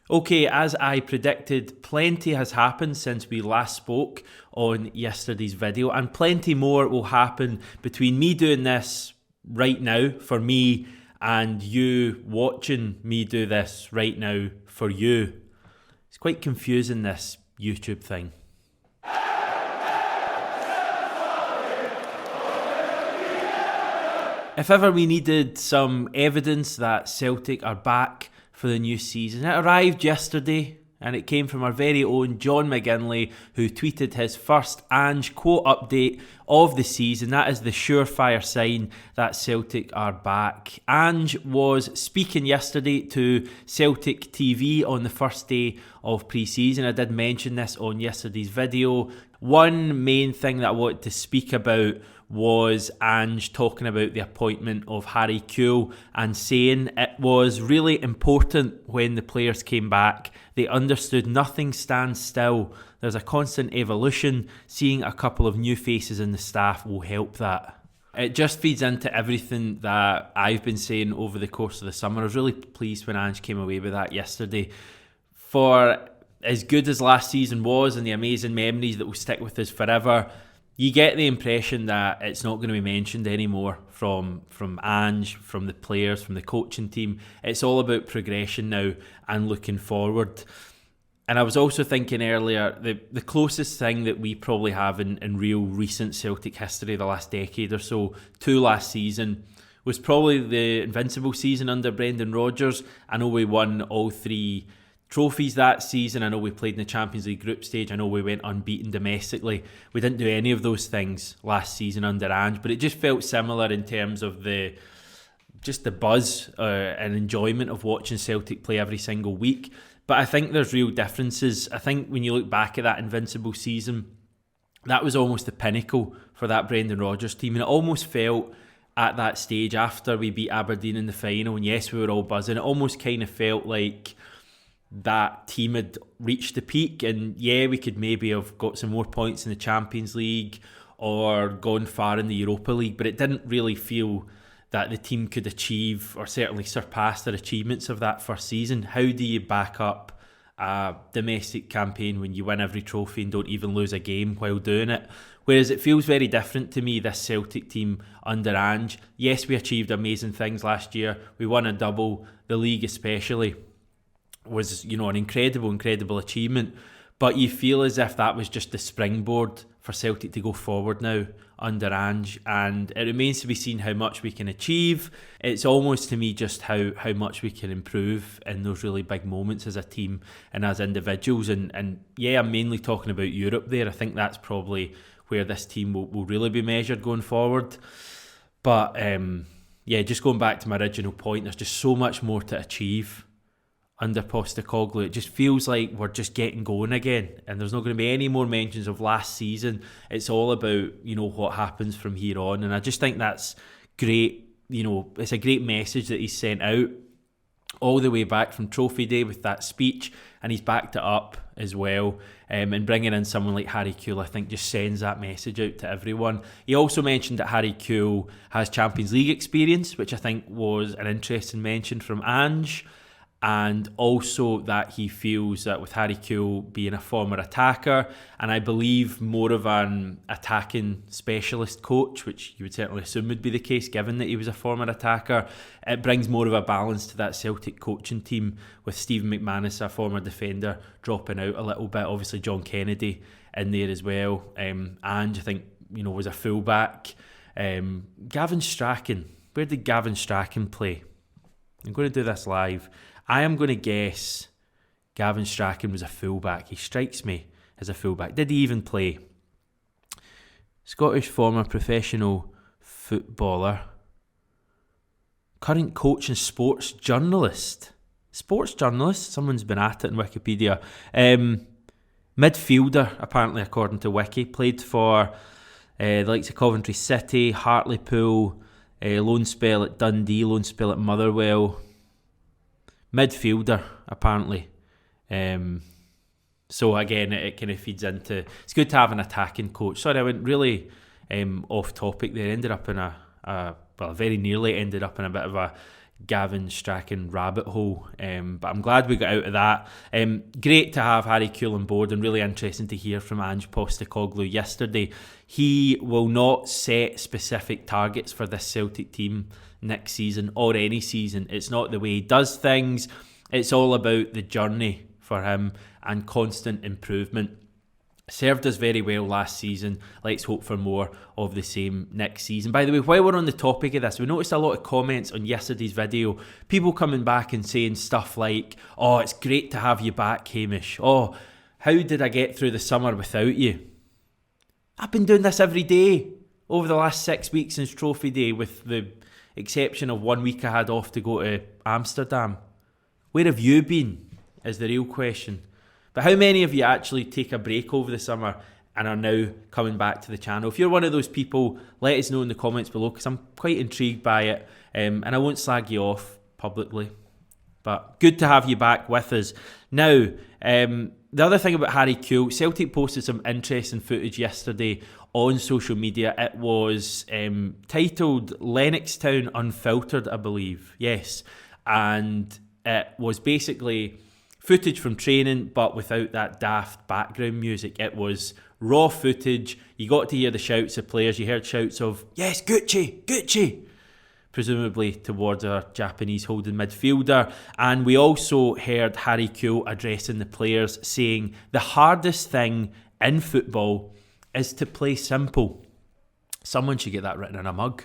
Okay, as I predicted, plenty has happened since we last spoke on yesterday's video, and plenty more will happen between me doing this right now for me and you watching me do this right now for you. It's quite confusing, this YouTube thing. If ever we needed some evidence that Celtic are back for the new season, it arrived yesterday, and it came from our very own John McGinley, who tweeted his first Ange quote update of the season. That is the surefire sign that Celtic are back. Ange was speaking yesterday to Celtic TV on the first day of pre-season. I did mention this on yesterday's video. One main thing that I wanted to speak about was Ange talking about the appointment of Harry Kewell and saying it was really important when the players came back. They understood nothing stands still. There's a constant evolution. Seeing a couple of new faces in the staff will help that. It just feeds into everything that I've been saying over the course of the summer. I was really pleased when Ange came away with that yesterday. For as good as last season was and the amazing memories that will stick with us forever, you get the impression that it's not going to be mentioned anymore from Ange, from the players, from the coaching team. It's all about progression now and looking forward. And I was also thinking earlier, the closest thing that we probably have in real recent Celtic history, the last decade or so, to last season, was probably the invincible season under Brendan Rodgers. I know we won all 3 trophies that season. I know we played in the Champions League group stage. I know we went unbeaten domestically. We didn't do any of those things last season under Ange, but it just felt similar in terms of the buzz and enjoyment of watching Celtic play every single week. But I think there's real differences. I think when you look back at that invincible season, that was almost the pinnacle for that Brendan Rodgers team, and it almost felt at that stage after we beat Aberdeen in the final, and yes, we were all buzzing, it almost kind of felt like that team had reached the peak, and yeah, we could maybe have got some more points in the Champions League or gone far in the Europa League, but it didn't really feel that the team could achieve or certainly surpass their achievements of that first season. How do you back up a domestic campaign when you win every trophy and don't even lose a game while doing it? Whereas it feels very different to me, this Celtic team under Ange. Yes, we achieved amazing things last year. We won a double, the league especially was, an incredible achievement, but you feel as if that was just the springboard for Celtic to go forward now under Ange, and it remains to be seen how much we can achieve. It's almost to me just how much we can improve in those really big moments as a team and as individuals, and yeah, I'm mainly talking about Europe there. I think that's probably where this team will really be measured going forward. But just going back to my original point, there's just so much more to achieve under Postecoglou. It just feels like we're just getting going again, and there's not going to be any more mentions of last season. It's all about what happens from here on, and I just think that's great. It's a great message that he's sent out all the way back from Trophy Day with that speech, and he's backed it up as well. And bringing in someone like Harry Kewell, I think, just sends that message out to everyone. He also mentioned that Harry Kewell has Champions League experience, which I think was an interesting mention from Ange. And also that he feels that with Harry Kewell being a former attacker, and I believe more of an attacking specialist coach, which you would certainly assume would be the case given that he was a former attacker, it brings more of a balance to that Celtic coaching team, with Stephen McManus, a former defender, dropping out a little bit. Obviously John Kennedy in there as well. Ange, I think, was a fullback. Gavin Strachan, where did Gavin Strachan play? I'm going to do this live. I am going to guess Gavin Strachan was a fullback. He strikes me as a fullback. Did he even play? Scottish former professional footballer. Current coach and sports journalist. Sports journalist? Someone's been at it in Wikipedia. Midfielder, apparently, according to Wiki. Played for the likes of Coventry City, Hartlepool, loan spell at Dundee, loan spell at Motherwell. Midfielder, apparently. So again, it kind of feeds into, it's good to have an attacking coach. Sorry, I went really off topic there. Ended up in very nearly ended up in a bit of a Gavin Strachan rabbit hole, but I'm glad we got out of that. Great to have Harry Kewell on board, and really interesting to hear from Ange Postecoglou yesterday. He will not set specific targets for this Celtic team next season or any season. It's not the way he does things. It's all about the journey for him and constant improvement. Served us very well last season. Let's hope for more of the same next season. By the way, while we're on the topic of this, we noticed a lot of comments on yesterday's video. People coming back and saying stuff like, "Oh, it's great to have you back, Hamish. Oh, how did I get through the summer without you?" I've been doing this every day over the last 6 weeks since Trophy Day, with the exception of 1 week I had off to go to Amsterdam. Where have you been, is the real question. But how many of you actually take a break over the summer and are now coming back to the channel? If you're one of those people, let us know in the comments below, because I'm quite intrigued by it, and I won't slag you off publicly. But good to have you back with us. Now, the other thing about Harry Kewell, Celtic posted some interesting footage yesterday on social media. It was titled Lennoxtown Unfiltered, I believe. Yes. And it was basically footage from training, but without that daft background music. It was raw footage. You got to hear the shouts of players. You heard shouts of, "Yes, Gucci, Gucci," presumably towards our Japanese holding midfielder. And we also heard Harry Kewell addressing the players, saying the hardest thing in football is to play simple. Someone should get that written on a mug.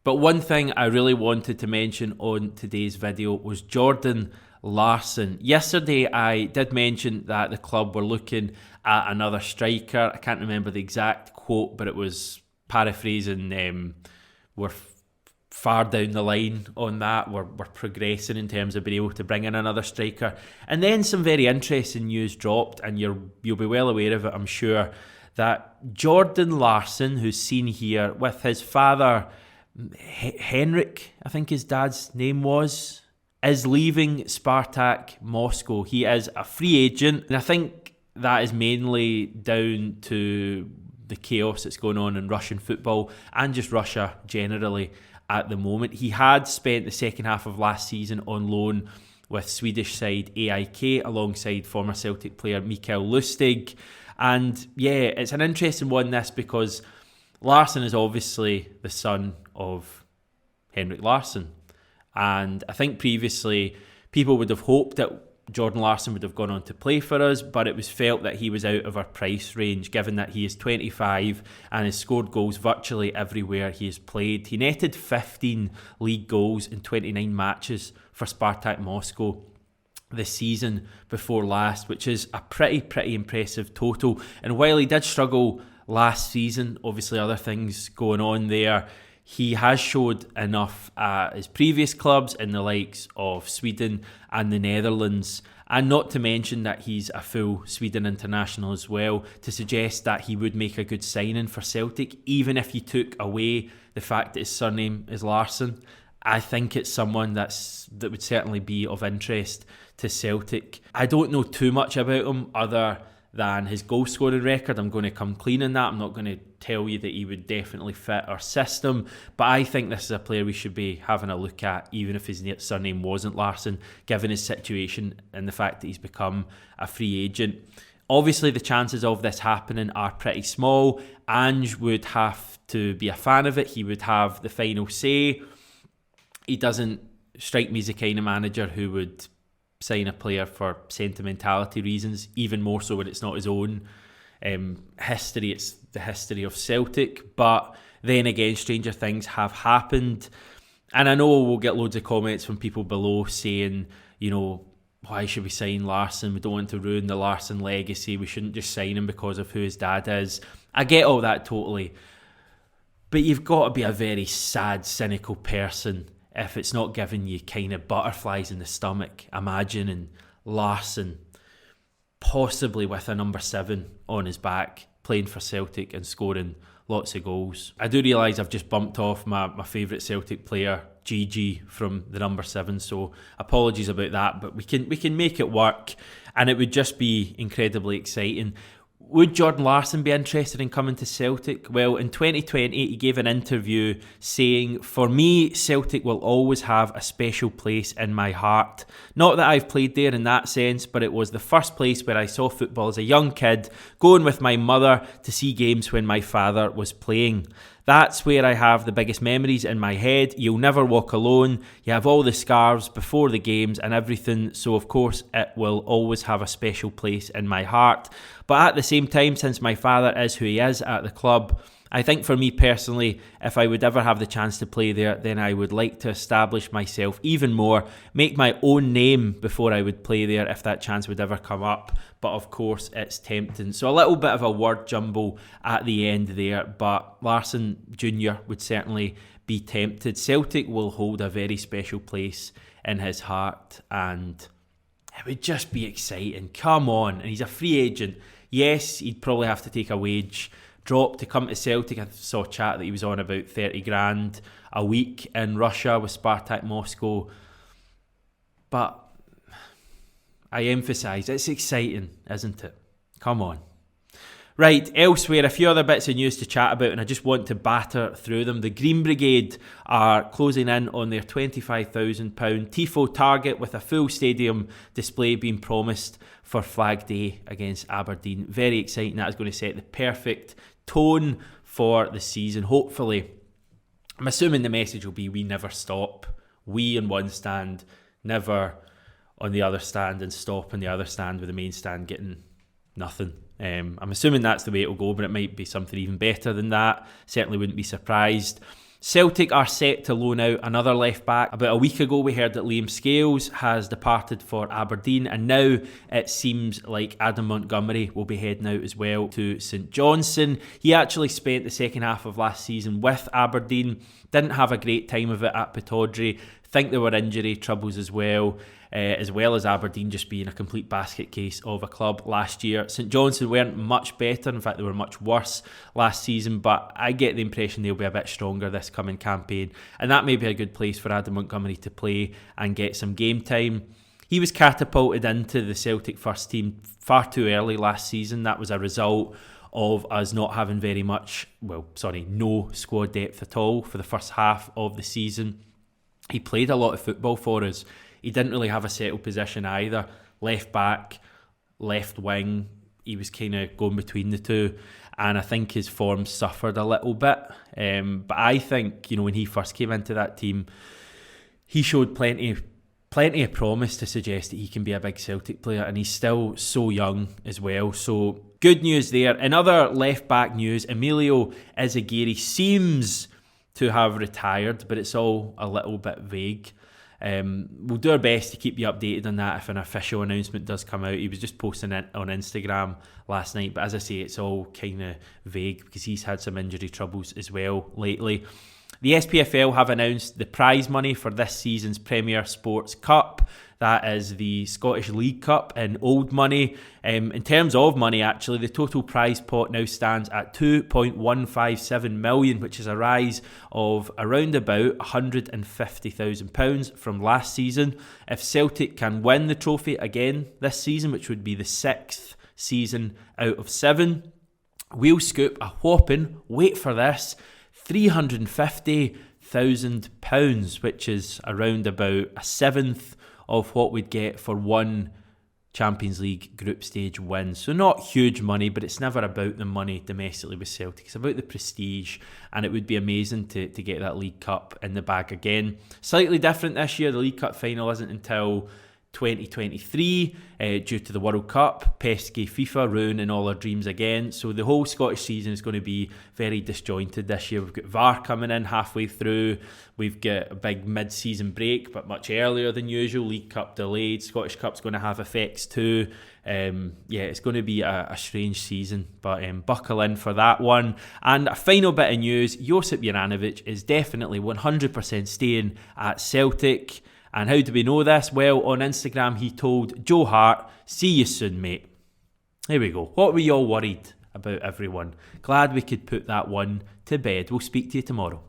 But one thing I really wanted to mention on today's video was Jordan Larsson. Yesterday I did mention that the club were looking at another striker. I can't remember the exact quote, but it was paraphrasing, we're far down the line on that. We're progressing in terms of being able to bring in another striker. And then some very interesting news dropped, and you'll be well aware of it, I'm sure, that Jordan Larsson, who's seen here with his father, Henrik, I think his dad's name was, is leaving Spartak Moscow. He is a free agent, and I think that is mainly down to the chaos that's going on in Russian football and just Russia generally at the moment. He had spent the second half of last season on loan with Swedish side AIK alongside former Celtic player Mikael Lustig. And yeah, it's an interesting one, this, because Larsson is obviously the son of Henrik Larsson. And I think previously people would have hoped that Jordan Larsson would have gone on to play for us, but it was felt that he was out of our price range, given that he is 25 and has scored goals virtually everywhere he has played. He netted 15 league goals in 29 matches for Spartak Moscow this season before last, which is a pretty impressive total. And while he did struggle last season, obviously other things going on there, he has showed enough at his previous clubs in the likes of Sweden and the Netherlands, and not to mention that he's a full Sweden international as well, to suggest that he would make a good signing for Celtic, even if you took away the fact that his surname is Larsson. I think it's someone that would certainly be of interest to Celtic. I don't know too much about him other than his goal scoring record. I'm going to come clean on that. I'm not going to tell you that he would definitely fit our system, but I think this is a player we should be having a look at, even if his surname wasn't Larsson, given his situation and the fact that he's become a free agent. Obviously the chances of this happening are pretty small. Ange would have to be a fan of it. He would have the final say. He doesn't strike me as the kind of manager who would sign a player for sentimentality reasons, even more so when it's not his own history, it's the history of Celtic. But then again, stranger things have happened, and I know we'll get loads of comments from people below saying, you know, why should we sign Larsson? We don't want to ruin the Larsson legacy. We shouldn't just sign him because of who his dad is. I get all that totally, but you've got to be a very sad, cynical person if it's not giving you kind of butterflies in the stomach, imagining Larsson possibly with a number 7 on his back, playing for Celtic and scoring lots of goals. I do realise I've just bumped off my favourite Celtic player, Gigi, from the number 7, so apologies about that, but we can make it work, and it would just be incredibly exciting. Would Jordan Larsson be interested in coming to Celtic? Well, in 2020, he gave an interview saying, "For me, Celtic will always have a special place in my heart. Not that I've played there in that sense, but it was the first place where I saw football as a young kid, going with my mother to see games when my father was playing. That's where I have the biggest memories in my head. You'll never walk alone. You have all the scarves before the games and everything. So, of course, it will always have a special place in my heart. But at the same time, since my father is who he is at the club, I think for me personally, if I would ever have the chance to play there, then I would like to establish myself even more, make my own name before I would play there if that chance would ever come up. But of course, it's tempting." So a little bit of a word jumble at the end there, but Larsson Jr. would certainly be tempted. Celtic will hold a very special place in his heart, and it would just be exciting. Come on. And he's a free agent. Yes, he'd probably have to take a wage drop to come to Celtic. I saw a chat that he was on about 30 grand a week in Russia with Spartak Moscow. But I emphasise, it's exciting, isn't it? Come on. Right, elsewhere, a few other bits of news to chat about, and I just want to batter through them. The Green Brigade are closing in on their £25,000 TIFO target, with a full stadium display being promised for Flag Day against Aberdeen. Very exciting. That is going to set the perfect tone for the season. Hopefully, I'm assuming the message will be, we never stop. We on one stand, never on the other stand, and stop on the other stand with the main stand getting nothing. I'm assuming that's the way it'll go, but it might be something even better than that. Certainly wouldn't be surprised. Celtic are set to loan out another left back. About a week ago we heard that Liam Scales has departed for Aberdeen, and now it seems like Adam Montgomery will be heading out as well to St Johnstone. He actually spent the second half of last season with Aberdeen, didn't have a great time of it at Pittodrie. Think there were injury troubles as well as Aberdeen just being a complete basket case of a club last year. St Johnstone weren't much better, in fact they were much worse last season, but I get the impression they'll be a bit stronger this coming campaign, and that may be a good place for Adam Montgomery to play and get some game time. He was catapulted into the Celtic first team far too early last season. That was a result of us not having no squad depth at all for the first half of the season. He played a lot of football for us. He didn't really have a settled position either. Left back, left wing, he was kind of going between the two, and I think his form suffered a little bit. But I think, when he first came into that team, he showed plenty of promise to suggest that he can be a big Celtic player, and he's still so young as well. So good news there. In other left back news, Emilio Izagiri seems to have retired, but it's all a little bit vague. We'll do our best to keep you updated on that if an official announcement does come out. He was just posting it on Instagram last night, but as I say, it's all kind of vague because he's had some injury troubles as well lately. The SPFL have announced the prize money for this season's Premier Sports Cup. That is the Scottish League Cup in old money. In terms of money, actually, the total prize pot now stands at £2.157 million, which is a rise of around about £150,000 from last season. If Celtic can win the trophy again this season, which would be the 6th season out of 7, we'll scoop a whopping, wait for this, £350,000, which is around about a seventh of what we'd get for one Champions League group stage win. So not huge money, but it's never about the money domestically with Celtic. It's about the prestige, and it would be amazing to get that League Cup in the bag again. Slightly different this year. The League Cup final isn't until 2023 due to the World Cup, pesky FIFA ruining all our dreams again. So the whole Scottish season is going to be very disjointed this year. We've got VAR coming in halfway through. We've got a big mid-season break, but much earlier than usual. League Cup delayed. Scottish Cup's going to have effects too. It's going to be a strange season, but buckle in for that one. And a final bit of news, Josip Juranovic is definitely 100% staying at Celtic. And how do we know this? Well, on Instagram, he told Joe Hart, "See you soon, mate." There we go. What were you all worried about, everyone? Glad we could put that one to bed. We'll speak to you tomorrow.